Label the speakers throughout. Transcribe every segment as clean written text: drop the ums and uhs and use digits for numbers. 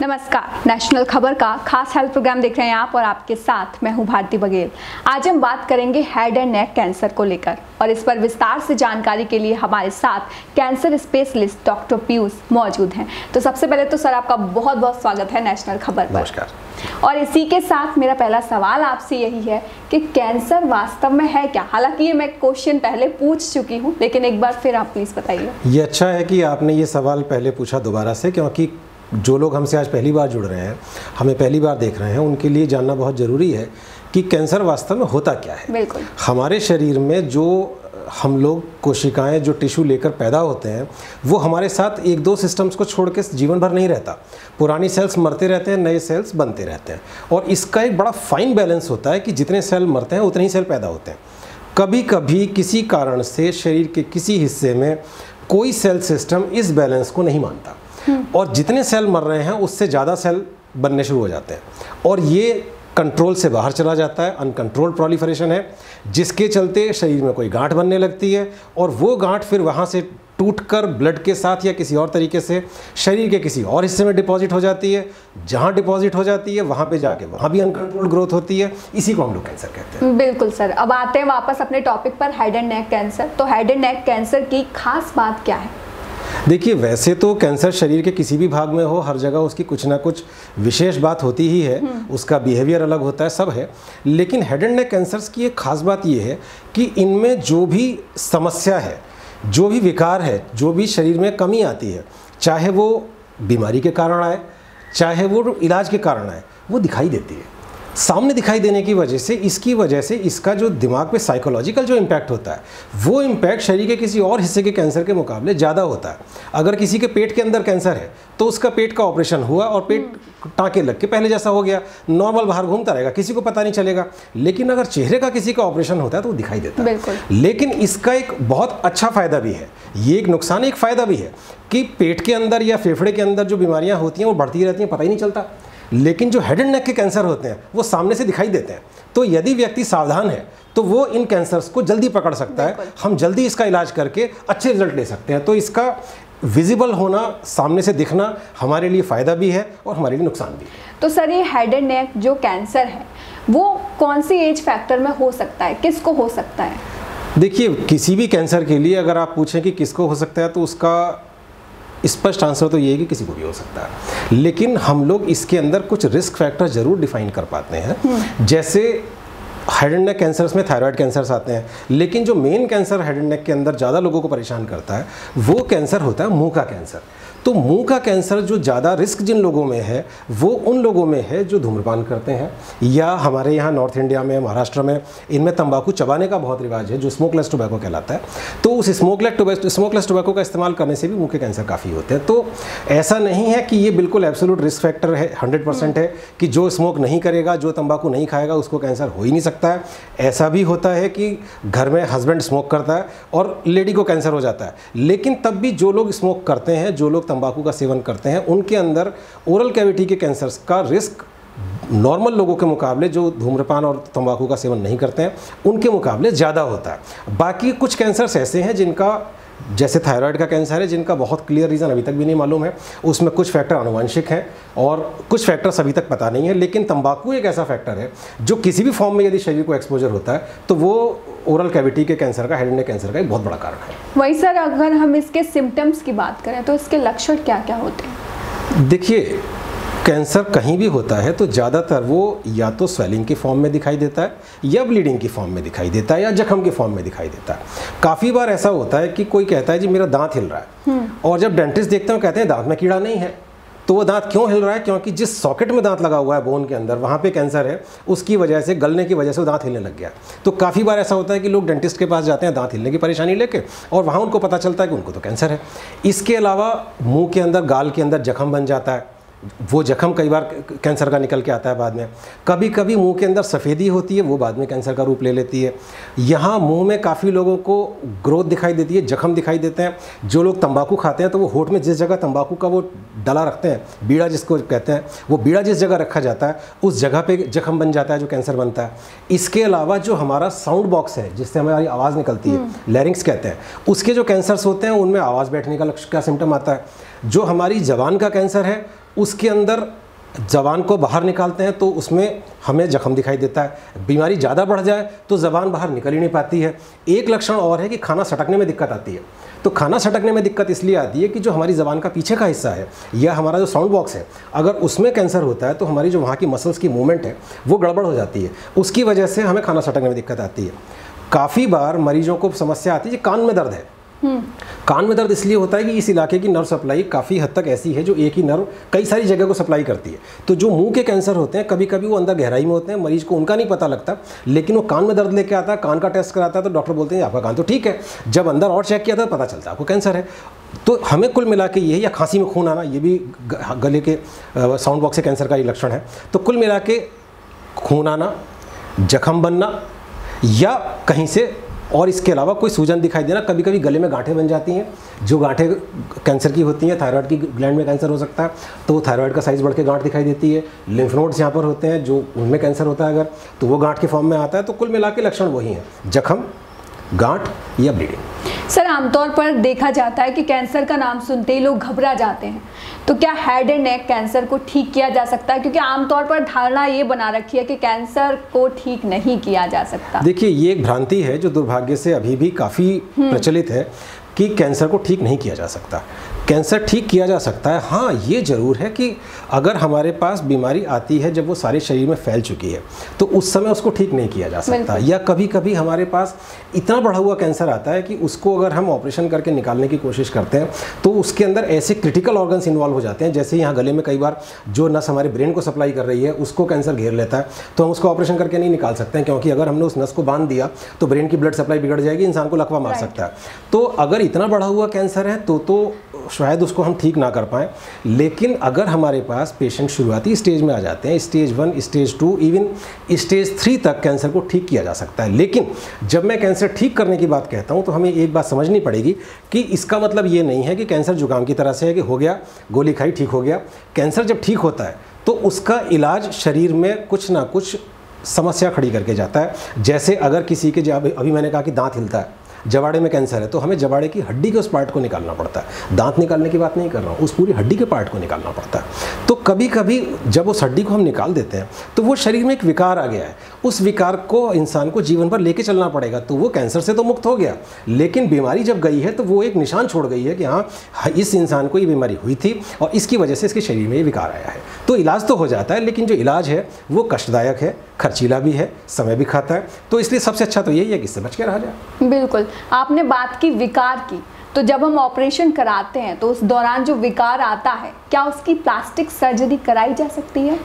Speaker 1: नमस्कार, नेशनल खबर का खास हेल्थ प्रोग्राम देख रहे हैं आप और आपके साथ मैं हूं भारती बघेल। आज हम बात करेंगे हेड एंड नेक कैंसर को लेकर और इस पर विस्तार से जानकारी के लिए हमारे साथ कैंसर स्पेशलिस्ट डॉक्टर पीयूष मौजूद हैं। तो सबसे पहले तो सर आपका बहुत बहुत स्वागत है नेशनल खबर पर।
Speaker 2: नमस्कार।
Speaker 1: और इसी के साथ मेरा पहला सवाल आपसे यही है कि कैंसर वास्तव में है क्या? हालांकि ये मैं क्वेश्चन पहले पूछ चुकी हूँ, लेकिन एक बार फिर आप प्लीज बताइए।
Speaker 2: ये अच्छा है कि आपने ये सवाल पहले पूछा दोबारा से, क्योंकि जो लोग हमसे आज पहली बार जुड़ रहे हैं, हमें पहली बार देख रहे हैं, उनके लिए जानना बहुत ज़रूरी है कि कैंसर वास्तव में होता क्या है।
Speaker 1: बिल्कुल।
Speaker 2: हमारे शरीर में जो हम लोग कोशिकाएं जो टिश्यू लेकर पैदा होते हैं, वो हमारे साथ एक दो सिस्टम्स को छोड़ के जीवन भर नहीं रहता। पुरानी सेल्स मरते रहते हैं, नए सेल्स बनते रहते हैं, और इसका एक बड़ा फाइन बैलेंस होता है कि जितने सेल मरते हैं उतने ही सेल पैदा होते हैं। कभी कभी किसी कारण से शरीर के किसी हिस्से में कोई सेल सिस्टम इस बैलेंस को नहीं मानता और जितने सेल मर रहे हैं उससे ज़्यादा सेल बनने शुरू हो जाते हैं, और ये कंट्रोल से बाहर चला जाता है। अनकंट्रोल्ड प्रोलिफरेशन है, जिसके चलते शरीर में कोई गांठ बनने लगती है, और वो गांठ फिर वहाँ से टूटकर ब्लड के साथ या किसी और तरीके से शरीर के किसी और हिस्से में डिपॉजिट हो जाती है। जहाँ डिपॉजिट हो जाती है वहाँ पे जाके वहाँ भी अनकंट्रोल्ड ग्रोथ होती है। इसी को हम लोग कैंसर कहते हैं।
Speaker 1: बिल्कुल सर। अब आते हैं वापस अपने टॉपिक पर, हेड एंड नेक कैंसर। तो हेड एंड नेक कैंसर की खास बात क्या है?
Speaker 2: देखिए, वैसे तो कैंसर शरीर के किसी भी भाग में हो, हर जगह उसकी कुछ ना कुछ विशेष बात होती ही है, उसका बिहेवियर अलग होता है, सब है। लेकिन हेड एंड नेक कैंसर्स की एक खास बात ये है कि इनमें जो भी समस्या है, जो भी विकार है, जो भी शरीर में कमी आती है, चाहे वो बीमारी के कारण आए, चाहे वो इलाज के कारण आए, वो दिखाई देती है। सामने दिखाई देने की वजह से, इसकी वजह से इसका जो दिमाग पे साइकोलॉजिकल जो इम्पैक्ट होता है, वो इम्पैक्ट शरीर के किसी और हिस्से के कैंसर के मुकाबले ज़्यादा होता है। अगर किसी के पेट के अंदर कैंसर है तो उसका पेट का ऑपरेशन हुआ और पेट टाँके लग के पहले जैसा हो गया, नॉर्मल बाहर घूमता रहेगा, किसी को पता नहीं चलेगा। लेकिन अगर चेहरे का किसी का ऑपरेशन होता है तो वो दिखाई देता है। लेकिन इसका एक बहुत अच्छा फ़ायदा भी है, ये एक नुकसान एक फ़ायदा भी है कि पेट के अंदर या फेफड़े के अंदर जो बीमारियाँ होती हैं वो बढ़ती रहती हैं, पता ही नहीं चलता। लेकिन जो हेड एंड नेक के कैंसर होते हैं वो सामने से दिखाई देते हैं। तो यदि व्यक्ति सावधान है तो वो इन कैंसर्स को जल्दी पकड़ सकता है, हम जल्दी इसका इलाज करके अच्छे रिजल्ट ले सकते हैं। तो इसका विजिबल होना, सामने से दिखना हमारे लिए फ़ायदा भी है और हमारे लिए नुकसान भी है।
Speaker 1: तो सर, ये हेड एंड नेक जो कैंसर है वो कौन सी एज फैक्टर में हो सकता है, किसको हो सकता है?
Speaker 2: देखिए, किसी भी कैंसर के लिए अगर आप पूछें कि किसको हो सकता है तो उसका स्पष्ट आंसर तो ये है कि किसी को भी हो सकता है। लेकिन हम लोग इसके अंदर कुछ रिस्क फैक्टर जरूर डिफाइन कर पाते हैं। जैसे हेड एंड नेक कैंसर्स में थायराइड कैंसर्स आते हैं, लेकिन जो main cancer head and neck के अंदर ज़्यादा लोगों को परेशान करता है वो कैंसर होता है मुंह का कैंसर। तो मुंह का कैंसर जो ज़्यादा रिस्क जिन लोगों में है वो उन लोगों में है जो धूम्रपान करते हैं, या हमारे यहाँ नॉर्थ इंडिया में, महाराष्ट्र में इनमें तंबाकू चबाने का बहुत रिवाज है, जो स्मोकलेस टोबैको कहलाता है। तो उस स्मोकलेस टोबैको का इस्तेमाल करने से भी मुंह के कैंसर काफ़ी होते हैं। तो ऐसा नहीं है कि ये बिल्कुल एब्सोल्यूट रिस्क फैक्टर है, 100% है कि जो स्मोक नहीं करेगा, जो तंबाकू नहीं खाएगा उसको कैंसर हो ही नहीं सकता है। ऐसा भी होता है कि घर में हस्बैंड स्मोक करता है और लेडी को कैंसर हो जाता है। लेकिन तब भी जो लोग स्मोक करते हैं, जो लोग तंबाकू का सेवन करते हैं, उनके अंदर ओरल कैविटी के कैंसर्स का रिस्क नॉर्मल लोगों के मुकाबले, जो धूम्रपान और तंबाकू का सेवन नहीं करते हैं, उनके मुकाबले ज़्यादा होता है। बाकी कुछ कैंसर्स ऐसे हैं जिनका, जैसे थायराइड का कैंसर है, जिनका बहुत क्लियर रीज़न अभी तक भी नहीं मालूम है। उसमें कुछ फैक्टर आनुवंशिक हैं और कुछ फैक्टर्स अभी तक पता नहीं है। लेकिन तंबाकू एक ऐसा फैक्टर है जो किसी भी फॉर्म में यदि शरीर को एक्सपोजर होता है तो वो ओरल कैविटी के कैंसर का, हेड एंड नेक कैंसर का एक बहुत बड़ा कारण है।
Speaker 1: वही सर, अगर हम इसके सिम्टम्स की बात करें तो इसके लक्षण क्या क्या होते हैं?
Speaker 2: देखिए, कैंसर कहीं भी होता है तो ज़्यादातर वो या तो स्वेलिंग की फॉर्म में दिखाई देता है, या ब्लीडिंग की फॉर्म में दिखाई देता है, या जख्म की फॉर्म में दिखाई देता है। काफ़ी बार ऐसा होता है कि कोई कहता है जी मेरा दांत हिल रहा है, और जब डेंटिस्ट देखते हैं कहते हैं दांत में कीड़ा नहीं है। तो वो दांत क्यों हिल रहा है? क्योंकि जिस सॉकेट में दांत लगा हुआ है बोन के अंदर, वहाँ पे कैंसर है, उसकी वजह से, गलने की वजह से वो दांत हिलने लग गया। तो काफ़ी बार ऐसा होता है कि लोग डेंटिस्ट के पास जाते हैं दांत हिलने की परेशानी लेके, और वहाँ उनको पता चलता है कि उनको तो कैंसर है। इसके अलावा मुंह के अंदर, गाल के अंदर जख्म बन जाता है, वो जख्म कई बार कैंसर का निकल के आता है बाद में। कभी कभी मुंह के अंदर सफ़ेदी होती है, वो बाद में कैंसर का रूप ले लेती है। यहाँ मुंह में काफ़ी लोगों को ग्रोथ दिखाई देती है, जख्म दिखाई देते हैं। जो लोग तंबाकू खाते हैं तो वो होठ में जिस जगह तंबाकू का वो डला रखते हैं, बीड़ा जिसको कहते हैं, वो बीड़ा जिस जगह रखा जाता है उस जगह पे जख्म बन जाता है, जो कैंसर बनता है। इसके अलावा जो हमारा साउंड बॉक्स है, जिससे हमारी आवाज़ निकलती है, लैरिंक्स कहते हैं, उसके जो कैंसर्स होते हैं उनमें आवाज़ बैठने का क्या सिम्टम आता है। जो हमारी जबान का कैंसर है उसके अंदर ज़बान को बाहर निकालते हैं तो उसमें हमें जख्म दिखाई देता है। बीमारी ज़्यादा बढ़ जाए तो ज़बान बाहर निकल ही नहीं पाती है। एक लक्षण और है कि खाना सटकने में दिक्कत आती है। तो खाना सटकने में दिक्कत इसलिए आती है कि जो हमारी ज़बान का पीछे का हिस्सा है या हमारा जो साउंड बॉक्स है, अगर उसमें कैंसर होता है तो हमारी जो वहाँ की मसल्स की मूवमेंट है वो गड़बड़ हो जाती है। उसकी वजह से हमें खाना सटकने में दिक्कत आती है। काफ़ी बार मरीजों को समस्या आती है कि कान में दर्द है। कान में दर्द इसलिए होता है कि इस इलाके की नर्व सप्लाई काफ़ी हद तक ऐसी है जो एक ही नर्व कई सारी जगह को सप्लाई करती है। तो जो मुंह के कैंसर होते हैं कभी कभी वो अंदर गहराई में होते हैं, मरीज को उनका नहीं पता लगता, लेकिन वो कान में दर्द लेके आता है, कान का टेस्ट कराता है तो डॉक्टर बोलते हैं आपका कान तो ठीक है। जब अंदर और चेक किया था पता चलता है आपको कैंसर है। तो हमें कुल मिला के ये, या खांसी में खून आना, ये भी गले के साउंड बॉक्स से कैंसर का ही लक्षण है। तो कुल मिला के खून आना, जख्म बनना या कहीं से और इसके अलावा कोई सूजन दिखाई देना, कभी कभी गले में गांठें बन जाती हैं। जो गांठें कैंसर की होती हैं, थायराइड की ग्लैंड में कैंसर हो सकता है तो थायराइड का साइज़ बढ़ के गांठ दिखाई देती है। लिम्फ नोड्स यहाँ पर होते हैं जो उनमें कैंसर होता है अगर, तो वो गांठ के फॉर्म में आता है। तो कुल मिला के लक्षण वही हैं, जख्म, गांठ या ब्लीडिंग।
Speaker 1: सर, आमतौर पर देखा जाता है कि कैंसर का नाम सुनते ही लोग घबरा जाते हैं, तो क्या हेड एंड नेक कैंसर को ठीक किया जा सकता है? क्योंकि आमतौर पर धारणा ये बना रखी है कि कैंसर को ठीक नहीं किया जा सकता।
Speaker 2: देखिए, ये एक भ्रांति है जो दुर्भाग्य से अभी भी काफ़ी प्रचलित है कि कैंसर को ठीक नहीं किया जा सकता। कैंसर ठीक किया जा सकता है। हाँ, ये ज़रूर है कि अगर हमारे पास बीमारी आती है जब वो सारे शरीर में फैल चुकी है तो उस समय उसको ठीक नहीं किया जा सकता। या कभी कभी हमारे पास इतना बढ़ा हुआ कैंसर आता है कि उसको अगर हम ऑपरेशन करके निकालने की कोशिश करते हैं तो उसके अंदर ऐसे क्रिटिकल ऑर्गन्स इन्वॉल्व हो जाते हैं। जैसे यहाँ गले में कई बार जो नस हमारे ब्रेन को सप्लाई कर रही है उसको कैंसर घेर लेता है, तो हम उसको ऑपरेशन करके नहीं निकाल सकते हैं, क्योंकि अगर हमने उस नस को बांध दिया तो ब्रेन की ब्लड सप्लाई बिगड़ जाएगी, इंसान को लकवा मार सकता है। तो अगर इतना बढ़ा हुआ कैंसर है तो शायद उसको हम ठीक ना कर पाएँ। लेकिन अगर हमारे पास पेशेंट शुरुआती स्टेज में आ जाते हैं, स्टेज 1, स्टेज 2, इवन स्टेज 3 तक कैंसर को ठीक किया जा सकता है। लेकिन जब मैं कैंसर ठीक करने की बात कहता हूं तो हमें एक बात समझनी पड़ेगी कि इसका मतलब ये नहीं है कि कैंसर जुकाम की तरह से है कि हो गया, गोली खाई, ठीक हो गया। कैंसर जब ठीक होता है तो उसका इलाज शरीर में कुछ ना कुछ समस्या खड़ी करके जाता है। जैसे अगर किसी के, अभी मैंने कहा कि दांत हिलता है, जबाड़े में कैंसर है तो हमें जबाड़े की हड्डी के उस पार्ट को निकालना पड़ता है। दांत निकालने की बात नहीं कर रहा हूँ, उस पूरी हड्डी के पार्ट को निकालना पड़ता है। तो कभी कभी जब उस हड्डी को हम निकाल देते हैं तो वो शरीर में एक विकार आ गया है, उस विकार को इंसान को जीवन भर लेके चलना पड़ेगा। तो वो कैंसर से तो मुक्त हो गया, लेकिन बीमारी जब गई है तो वो एक निशान छोड़ गई है कि हाँ, इस इंसान को ये बीमारी हुई थी और इसकी वजह से इसके शरीर में ये विकार आया है। तो इलाज तो हो जाता है, लेकिन जो इलाज है वो कष्टदायक है, खर्चीला भी है, समय भी खाता है। तो इसलिए सबसे अच्छा तो यही है कि इससे बच के रहा जाए।
Speaker 1: बिल्कुल, आपने बात की विकार की, तो जब हम ऑपरेशन कराते हैं तो उस दौरान जो विकार आता है, क्या उसकी प्लास्टिक सर्जरी कराई जा सकती है?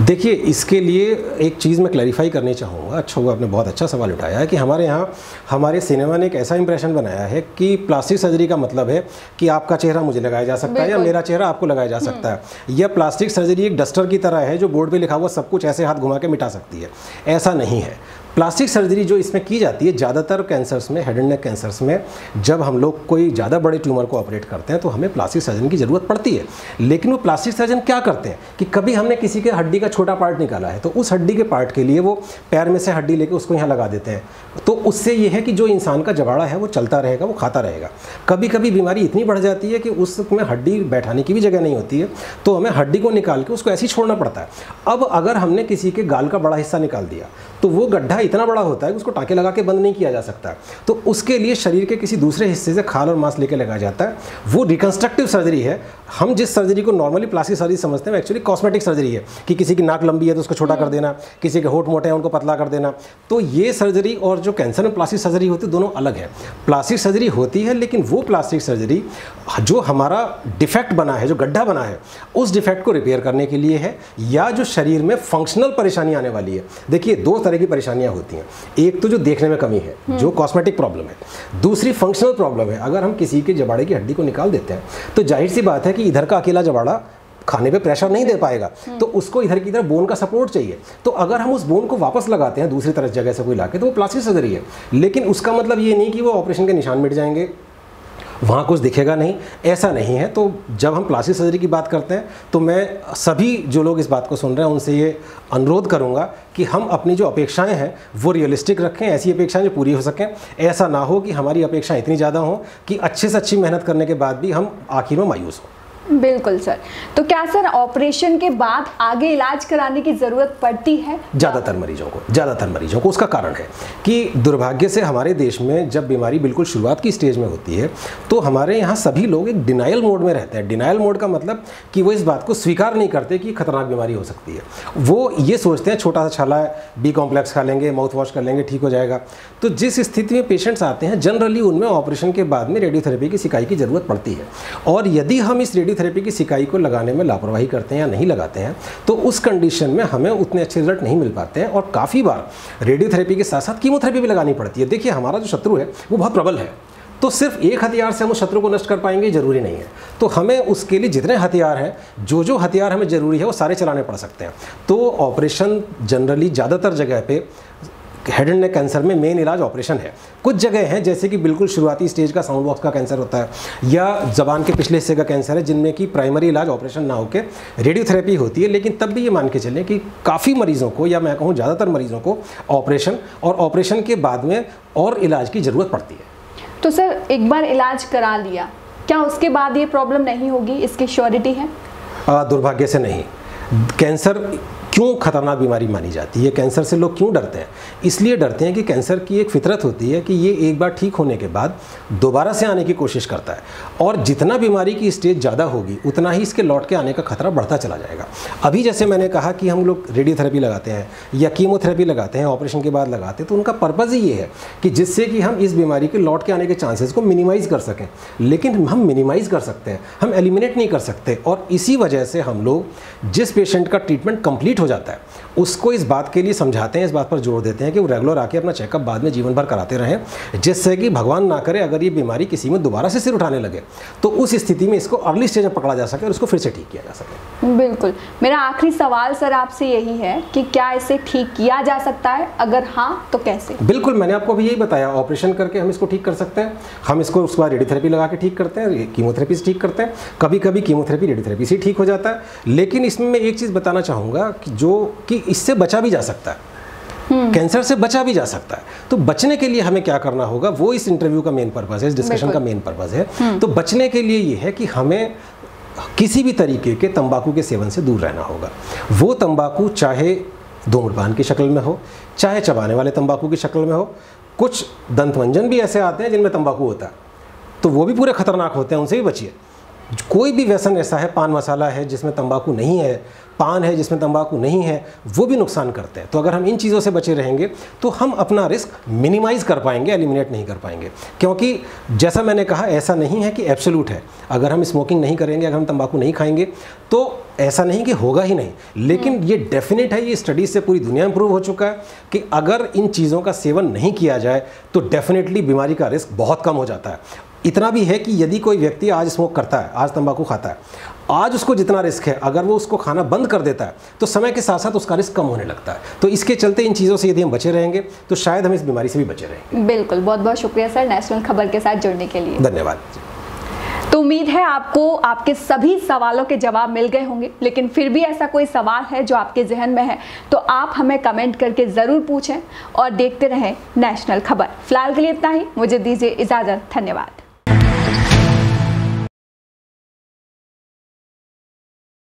Speaker 2: देखिए, इसके लिए एक चीज़ मैं क्लैरिफाई करनी चाहूँगा। अच्छा हुआ आपने बहुत अच्छा सवाल उठाया है कि हमारे यहाँ हमारे सिनेमा ने एक ऐसा इंप्रेशन बनाया है कि प्लास्टिक सर्जरी का मतलब है कि आपका चेहरा मुझे लगाया जा सकता है या मेरा चेहरा आपको लगाया जा सकता है, या प्लास्टिक सर्जरी एक डस्टर की तरह है जो बोर्ड पे लिखा हुआ सब कुछ ऐसे हाथ घुमा के मिटा सकती है। ऐसा नहीं है। प्लास्टिक सर्जरी जो इसमें की जाती है, ज़्यादातर कैंसर्स में, हेड एंड नेक कैंसर्स में, जब हम लोग कोई ज़्यादा बड़े ट्यूमर को ऑपरेट करते हैं तो हमें प्लास्टिक सर्जन की ज़रूरत पड़ती है। लेकिन वो प्लास्टिक सर्जन क्या करते हैं कि कभी हमने किसी के हड्डी का छोटा पार्ट निकाला है तो उस हड्डी के पार्ट के लिए वो पैर में से हड्डी लेके उसको यहाँ लगा देते हैं। तो उससे ये है कि जो इंसान का जबाड़ा है वो चलता रहेगा, वो खाता रहेगा। कभी कभी बीमारी इतनी बढ़ जाती है कि उसमें हड्डी बैठाने की भी जगह नहीं होती है, तो हमें हड्डी को निकाल के उसको ऐसे ही छोड़ना पड़ता है। अब अगर हमने किसी के गाल का बड़ा हिस्सा निकाल दिया तो वो गड्ढा इतना बड़ा होता है कि उसको टाँके लगा के बंद नहीं किया जा सकता। तो उसके लिए शरीर के किसी दूसरे हिस्से से खाल और मांस लेके लगाया जाता है। वो रिकंस्ट्रक्टिव सर्जरी है। हम जिस सर्जरी को नॉर्मली प्लास्टिक सर्जरी समझते हैं, एक्चुअली कॉस्मेटिक सर्जरी है कि किसी की नाक लंबी है तो उसको छोटा कर देना, किसी के होठ मोटे हैं उनको पतला कर देना। तो ये सर्जरी और जो कैंसर में प्लास्टिक सर्जरी होती है दोनों अलग है। प्लास्टिक सर्जरी होती है, लेकिन वो प्लास्टिक सर्जरी जो हमारा डिफेक्ट बना है, जो गड्ढा बना है, उस डिफेक्ट को रिपेयर करने के लिए है, या जो शरीर में फंक्शनल परेशानी आने वाली है। देखिए, दो तरह की परेशानियां होती हैं। एक तो जो देखने में कमी है, जो कॉस्मेटिक प्रॉब्लम है। दूसरी फंक्शनल प्रॉब्लम है। अगर हम किसी के जबाड़े की हड्डी को निकाल देते हैं तो जाहिर सी बात है कि इधर का अकेला जबाड़ा खाने पे प्रेशर नहीं दे पाएगा, तो उसको इधर की तरफ बोन का सपोर्ट चाहिए। तो अगर हम उस बोन को वापस लगाते हैं दूसरी तरफ जगह से कोई लाके, तो वो प्लास्टिक सर्जरी है। लेकिन उसका मतलब ये नहीं कि वो ऑपरेशन के निशान मिट जाएंगे, वहाँ कुछ दिखेगा नहीं, ऐसा नहीं है। तो जब हम प्लास्टिक सर्जरी की बात करते हैं तो मैं सभी जो लोग इस बात को सुन रहे हैं उनसे ये अनुरोध करूँगा कि हम अपनी जो अपेक्षाएं हैं वो रियलिस्टिक रखें, ऐसी अपेक्षाएं जो पूरी हो सकें। ऐसा ना हो कि हमारी अपेक्षाएं इतनी ज़्यादा हों कि अच्छे से अच्छी मेहनत करने के बाद भी हम आखिर में मायूस हों।
Speaker 1: बिल्कुल सर। तो क्या सर ऑपरेशन के बाद आगे इलाज कराने की ज़रूरत पड़ती है?
Speaker 2: ज़्यादातर मरीजों को उसका कारण है कि दुर्भाग्य से हमारे देश में जब बीमारी बिल्कुल शुरुआत की स्टेज में होती है तो हमारे यहाँ सभी लोग एक डिनाइल मोड में रहते हैं। डिनाइल मोड का मतलब कि वो इस बात को स्वीकार नहीं करते कि खतरनाक बीमारी हो सकती है। वो ये सोचते हैं छोटा सा छाला है, बी कॉम्प्लेक्स खा लेंगे, माउथ वॉश कर लेंगे, ठीक हो जाएगा। तो जिस स्थिति में पेशेंट्स आते हैं जनरली उनमें ऑपरेशन के बाद में रेडियोथेरेपी की सिकाई की ज़रूरत पड़ती है। और यदि हम इस रेडियोथेरेपी की सिकाई को लगाने में लापरवाही करते हैं या नहीं लगाते हैं तो उस कंडीशन में हमें उतने अच्छे रिजल्ट नहीं मिल पाते हैं और काफ़ी बार रेडियोथेरेपी के साथ साथ कीमोथेरेपी भी लगानी पड़ती है। देखिए हमारा जो शत्रु है वो बहुत प्रबल है, तो सिर्फ एक हथियार से हम उस शत्रु को नष्ट कर पाएंगे जरूरी नहीं है। तो हमें उसके लिए जितने हथियार हैं, जो हथियार हमें ज़रूरी है वो सारे चलाने पड़ सकते हैं। तो ऑपरेशन जनरली ज़्यादातर जगह पे हेड एंड नेक कैंसर में मेन इलाज ऑपरेशन है। कुछ जगह हैं जैसे कि बिल्कुल शुरुआती स्टेज का साउंड बॉक्स का कैंसर होता है या जबान के पिछले हिस्से का कैंसर है जिनमें कि प्राइमरी इलाज ऑपरेशन ना होकर रेडियोथेरेपी होती है। लेकिन तब भी ये मान के चलें कि काफ़ी मरीज़ों को या मैं कहूँ ज़्यादातर मरीज़ों को ऑपरेशन और ऑपरेशन के बाद में और इलाज की ज़रूरत पड़ती है।
Speaker 1: तो सर एक बार इलाज करा लिया, क्या उसके बाद ये प्रॉब्लम नहीं होगी, इसकी श्योरिटी है?
Speaker 2: दुर्भाग्य से नहीं। कैंसर क्यों खतरनाक बीमारी मानी जाती है, कैंसर से लोग क्यों डरते हैं? इसलिए डरते हैं कि कैंसर की एक फितरत होती है कि ये एक बार ठीक होने के बाद दोबारा से आने की कोशिश करता है और जितना बीमारी की स्टेज ज़्यादा होगी उतना ही इसके लौट के आने का खतरा बढ़ता चला जाएगा। अभी जैसे मैंने कहा कि हम लोग रेडियोथेरेपी लगाते हैं या कीमोथेरेपी लगाते हैं, ऑपरेशन के बाद लगाते हैं, तो उनका पर्पज़ ही ये है कि जिससे कि हम इस बीमारी के लौट के आने के चांसेस को मिनिमाइज़ कर सकें। लेकिन हम मिनिमाइज़ कर सकते हैं, हम एलिमिनेट नहीं कर सकते। और इसी वजह से हम लोग जिस पेशेंट का ट्रीटमेंट कंप्लीट हो जाता है उसको इस बात के लिए समझाते हैं, इस बात पर जोर देते हैं कि वो रेगुलर आके अपना चेकअप बाद में जीवन भर कराते रहें, जिससे कि भगवान ना करे अगर ये बीमारी किसी में दोबारा से सिर उठाने लगे तो उस स्थिति में इसको अर्ली स्टेज में पकड़ा जा सके और उसको फिर से ठीक किया जा सके।
Speaker 1: बिल्कुल। मेरा आखिरी सवाल सर आपसे यही है कि क्या इसे ठीक किया जा सकता है, अगर हाँ तो कैसे?
Speaker 2: बिल्कुल, मैंने आपको अभी यही बताया, ऑपरेशन करके हम इसको ठीक कर सकते हैं। हम इसको उसके बाद रेडियोथेरेपी लगा के ठीक करते हैं, कीमोथेरेपी से ठीक करते हैं, कभी कभी कीमोथेरेपी रेडियोथेरेपी से ठीक हो जाता है। लेकिन इसमें मैं एक चीज़ बताना चाहूँगा कि इससे बचा भी जा सकता है, कैंसर से बचा भी जा सकता है। तो बचने के लिए हमें क्या करना होगा, वो इस इंटरव्यू का मेन पर्पज़ है, इस डिस्कशन का मेन पर्पज़ है। तो बचने के लिए ये है कि हमें किसी भी तरीके के तंबाकू के सेवन से दूर रहना होगा। वो तंबाकू चाहे धूम्रपान की शक्ल में हो, चाहे चबाने वाले तंबाकू की शक्ल में हो। कुछ दंतमंजन भी ऐसे आते हैं जिनमें तंबाकू होता है, तो वो भी पूरे खतरनाक होते हैं, उनसे भी बचिए। कोई भी व्यसन ऐसा है, पान मसाला है जिसमें तंबाकू नहीं है, पान है जिसमें तंबाकू नहीं है, वो भी नुकसान करते हैं। तो अगर हम इन चीज़ों से बचे रहेंगे तो हम अपना रिस्क मिनिमाइज़ कर पाएंगे, एलिमिनेट नहीं कर पाएंगे। क्योंकि जैसा मैंने कहा, ऐसा नहीं है कि एब्सोल्यूट है। अगर हम स्मोकिंग नहीं करेंगे, अगर हम तंबाकू नहीं खाएंगे तो ऐसा नहीं कि होगा ही नहीं। लेकिन ये डेफिनेट है, ये स्टडीज़ से पूरी दुनिया में प्रूव हो चुका है कि अगर इन चीज़ों का सेवन नहीं किया जाए तो डेफिनेटली बीमारी का रिस्क बहुत कम हो जाता है। इतना भी है कि यदि कोई व्यक्ति आज स्मोक करता है, आज तंबाकू खाता है, आज उसको जितना रिस्क है, अगर वो उसको खाना बंद कर देता है तो समय के साथ साथ उसका रिस्क कम होने लगता है। तो इसके चलते इन चीज़ों से यदि हम बचे रहेंगे तो शायद हम इस बीमारी से भी बचे रहेंगे।
Speaker 1: बिल्कुल, बहुत बहुत शुक्रिया सर नेशनल खबर के साथ जुड़ने के लिए।
Speaker 2: धन्यवाद।
Speaker 1: तो उम्मीद है आपको आपके सभी सवालों के जवाब मिल गए होंगे, लेकिन फिर भी ऐसा कोई सवाल है जो आपके जहन में है तो आप हमें कमेंट करके ज़रूर पूछें और देखते रहें नेशनल खबर। फिलहाल के लिए इतना ही, मुझे दीजिए इजाज़त। धन्यवाद।